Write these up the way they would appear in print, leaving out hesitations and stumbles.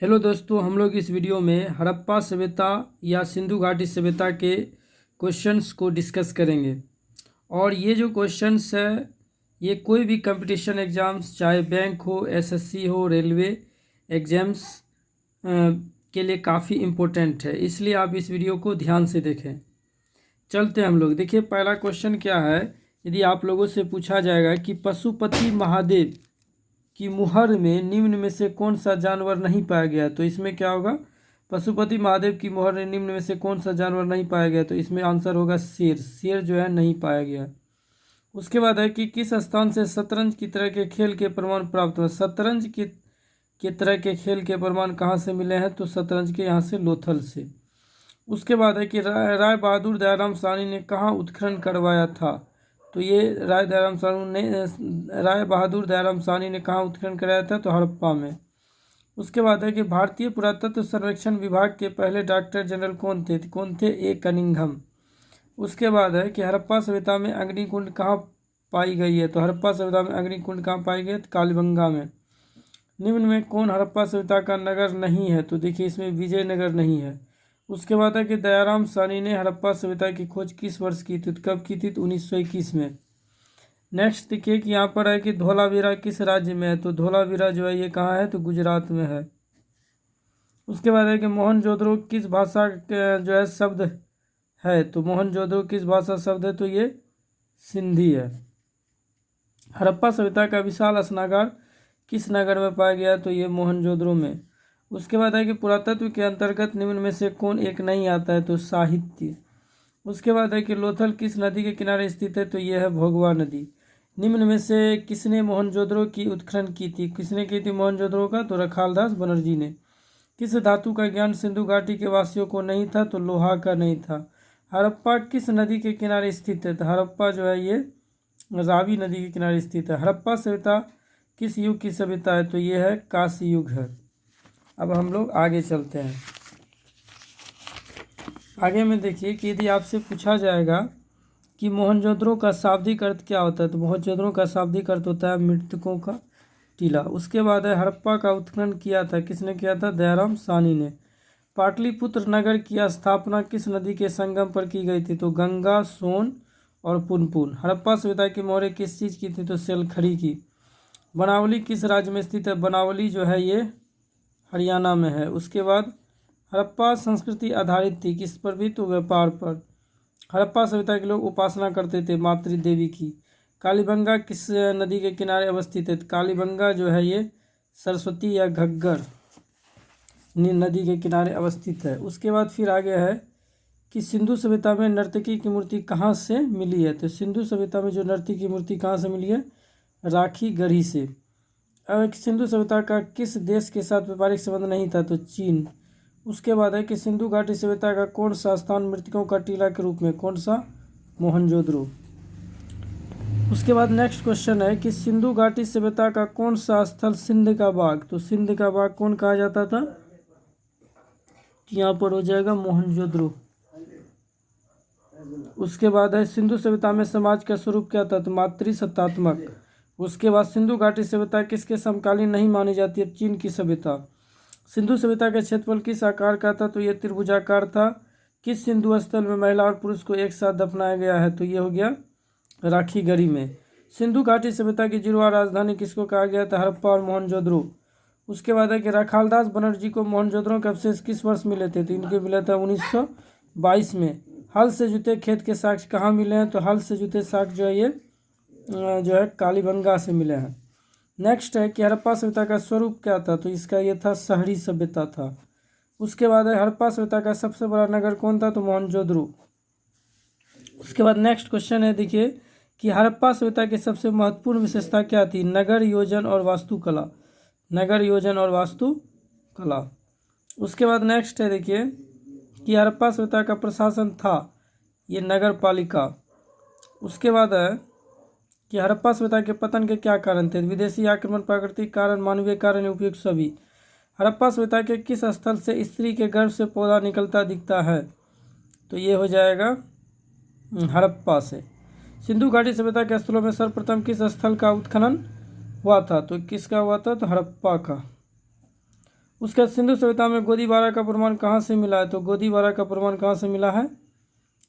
Hello दोस्तों, हम लोग इस वीडियो में हड़प्पा सभ्यता या सिंधु घाटी सभ्यता के क्वेश्चंस को डिस्कस करेंगे। और ये जो क्वेश्चंस है ये कोई भी कंपटीशन एग्ज़ाम्स, चाहे बैंक हो, एसएससी हो, रेलवे एग्ज़ाम्स के लिए काफ़ी इम्पोर्टेंट है, इसलिए आप इस वीडियो को ध्यान से देखें। चलते हम लोग। देखिए, पहला क्वेश्चन क्या है। यदि आप लोगों से पूछा जाएगा कि पशुपति महादेव कि मुहर में निम्न में से कौन सा जानवर नहीं पाया गया, तो इसमें क्या होगा। पशुपति महादेव की मुहर में निम्न में से कौन सा जानवर नहीं पाया गया, तो इसमें आंसर होगा शेर। शेर जो है नहीं पाया गया। उसके बाद है कि किस स्थान से शतरंज की तरह के खेल के प्रमाण प्राप्त हुए। शतरंज की तरह के खेल के प्रमाण कहाँ से मिले हैं, तो शतरंज के यहाँ से लोथल से। उसके बाद है कि राय बहादुर दयाराम साहनी ने कहाँ उत्खनन करवाया था, तो ये राय बहादुर दयाराम साहनी ने कहाँ उत्खनन कराया था, तो हड़प्पा में। उसके बाद है कि भारतीय पुरातत्व सर्वेक्षण विभाग के पहले डायरेक्टर जनरल कौन थे, ए कनिंघम। उसके बाद है कि हड़प्पा सभ्यता में अग्निकुंड कहाँ पाई गई है, तो हड़प्पा सभ्यता में अग्निकुंड कहाँ पाई गई है, तो कालीबंगा में। निम्न में कौन हड़प्पा सभ्यता का नगर नहीं है, तो देखिए इसमें विजयनगर नहीं है। उसके बाद है कि दयाराम साहनी ने हड़प्पा सभ्यता की खोज किस वर्ष की थी, तो कब की थी, तो 1921 में। नेक्स्ट देखिए कि यहाँ पर है कि धोलावीरा किस राज्य में है, तो धोलावीरा जो है ये कहाँ है, तो गुजरात में है। उसके बाद है कि मोहनजोदड़ो किस भाषा जो है शब्द है, तो मोहनजोदड़ो किस भाषा शब्द है, तो ये सिंधी है। हड़प्पा सभ्यता का विशाल स्नागार किस नगर में पाया गया, तो ये मोहनजोदड़ो में। उसके बाद है कि पुरातत्व के अंतर्गत निम्न में से कौन एक नहीं आता है, तो साहित्य। उसके बाद है कि लोथल किस नदी के किनारे स्थित है, तो यह है भोगवा नदी। निम्न में से किसने मोहनजोदड़ो की उत्खनन की थी, किसने की थी मोहनजोदड़ो का, तो रखालदास बनर्जी ने। किस धातु का ज्ञान सिंधु घाटी के वासियों को नहीं था, तो लोहा का नहीं था। हड़प्पा किस नदी के किनारे स्थित है, तो हड़प्पा जो है ये रावी नदी के किनारे स्थित है। हड़प्पा सभ्यता किस युग की सभ्यता है, तो ये है कांस्य युग है। अब हम लोग आगे चलते हैं। आगे में देखिए कि यदि आपसे पूछा जाएगा कि मोहनजोदड़ो का शाब्दिक अर्थ क्या होता है, तो मोहनजोदड़ो का शाब्दिक अर्थ होता है मृतकों का टीला। उसके बाद है हड़प्पा का उत्खनन किया था, किसने किया था, दयाराम साहनी ने। पाटलिपुत्र नगर की स्थापना किस नदी के संगम पर की गई थी, तो गंगा, सोन और पुनपुन। हड़प्पा सभ्यता की मोहरें किस चीज़ की थी, तो सेलखड़ी की। बनावली किस राज्य में स्थित है, बनावली जो है ये हरियाणा में है। उसके बाद हड़प्पा संस्कृति आधारित थी किस पर भी, तो व्यापार पर। हड़प्पा सभ्यता के लोग उपासना करते थे मातृ देवी की। कालीबंगा किस नदी के किनारे अवस्थित है, कालीबंगा जो है ये सरस्वती या घग्गर नदी के किनारे अवस्थित है। उसके बाद फिर आगे है कि सिंधु सभ्यता में नर्तकी की मूर्ति कहाँ से मिली है, तो सिंधु सभ्यता में जो नर्तकी की मूर्ति कहाँ से मिली है, राखी गढ़ी से। अब सिंधु सभ्यता का किस देश के साथ व्यापारिक संबंध नहीं था, तो चीन। उसके बाद है कि सिंधु घाटी सभ्यता का कौन सा स्थान मृतकों का टीला के रूप में, कौन सा, मोहनजोदड़ो। उसके बाद नेक्स्ट क्वेश्चन है कि सिंधु घाटी सभ्यता का कौन सा स्थल सिंध का बाग, तो सिंध का बाग कौन कहा जाता था, यहाँ पर हो जाएगा मोहनजोदड़ो। उसके बाद है सिंधु सभ्यता में समाज का स्वरूप क्या था, तो मातृसत्तात्मक। उसके बाद सिंधु घाटी सभ्यता किसके समकालीन नहीं मानी जाती है, चीन की सभ्यता। सिंधु सभ्यता का क्षेत्रफल किस आकार का था, तो यह त्रिभुजाकार था। किस सिंधु स्थल में महिला और पुरुष को एक साथ दफनाया गया है, तो ये हो गया राखी गढ़ी में। सिंधु घाटी सभ्यता की जुड़वा राजधानी किसको कहा गया था, हड़प्पा और मोहनजोदड़ो। उसके बाद है कि रखालदास बनर्जी को मोहनजोदड़ो के अवशेष किस वर्ष मिले थे, तो इनके मिला था 1922 में। हल से जुते खेत के साक्ष्य कहाँ मिले हैं, तो हल से जुते साक्ष्य जो है ये जो है कालीबंगा से मिले हैं। नेक्स्ट है कि हड़प्पा सभ्यता का स्वरूप क्या था, तो इसका ये था शहरी सभ्यता था। उसके बाद है हड़प्पा सभ्यता का सबसे बड़ा नगर कौन था, तो मोहनजोदड़ो। उसके बाद नेक्स्ट क्वेश्चन है देखिए कि हड़प्पा सभ्यता की सबसे महत्वपूर्ण विशेषता क्या थी, नगर योजन और वास्तुकला। नगर योजन और वास्तुकला। उसके बाद नेक्स्ट है देखिए कि हड़प्पा सभ्यता का प्रशासन था ये नगर पालिका। उसके बाद है कि हड़प्पा सभ्यता के पतन के क्या कारण थे, विदेशी आक्रमण, प्राकृतिक कारण, मानवीय कारण, उपयुक्त सभी। हड़प्पा सभ्यता के किस स्थल से स्त्री के गर्भ से पौधा निकलता दिखता है, तो ये हो जाएगा हड़प्पा से। सिंधु घाटी सभ्यता के स्थलों में सर्वप्रथम किस स्थल का उत्खनन हुआ था, तो किसका हुआ था, तो हड़प्पा का। उसके बाद सिंधु सभ्यता में गोदीबारा का प्रमाण कहाँ से मिला है? तो गोदीबारा का प्रमाण कहाँ से मिला है?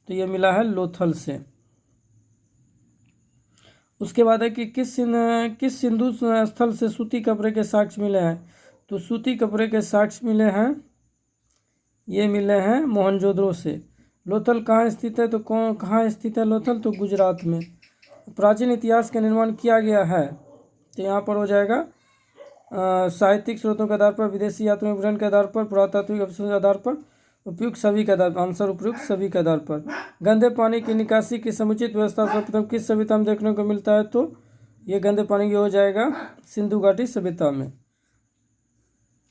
तो ये मिला है लोथल से। उसके बाद है कि किस सिंधु स्थल से सूती कपड़े के साक्ष्य मिले हैं? तो सूती कपड़े के साक्ष्य मिले हैं, ये मिले हैं मोहनजोदड़ो से। लोथल कहाँ स्थित है? तो कहाँ स्थित है लोथल? तो गुजरात में। प्राचीन इतिहास का निर्माण किया गया है, तो यहाँ पर हो जाएगा साहित्यिक स्रोतों के आधार पर, विदेशी यात्रियों विवरण के आधार पर, पुरातात्विक अवशेषों के आधार पर, उपयुक्त सभी के आधार पर। आंसर उपयुक्त सभी के आधार पर। गंदे पानी की निकासी की समुचित व्यवस्था सर्वप्रथम किस सभ्यता में देखने को मिलता है? तो ये गंदे पानी की हो जाएगा सिंधु घाटी सभ्यता में।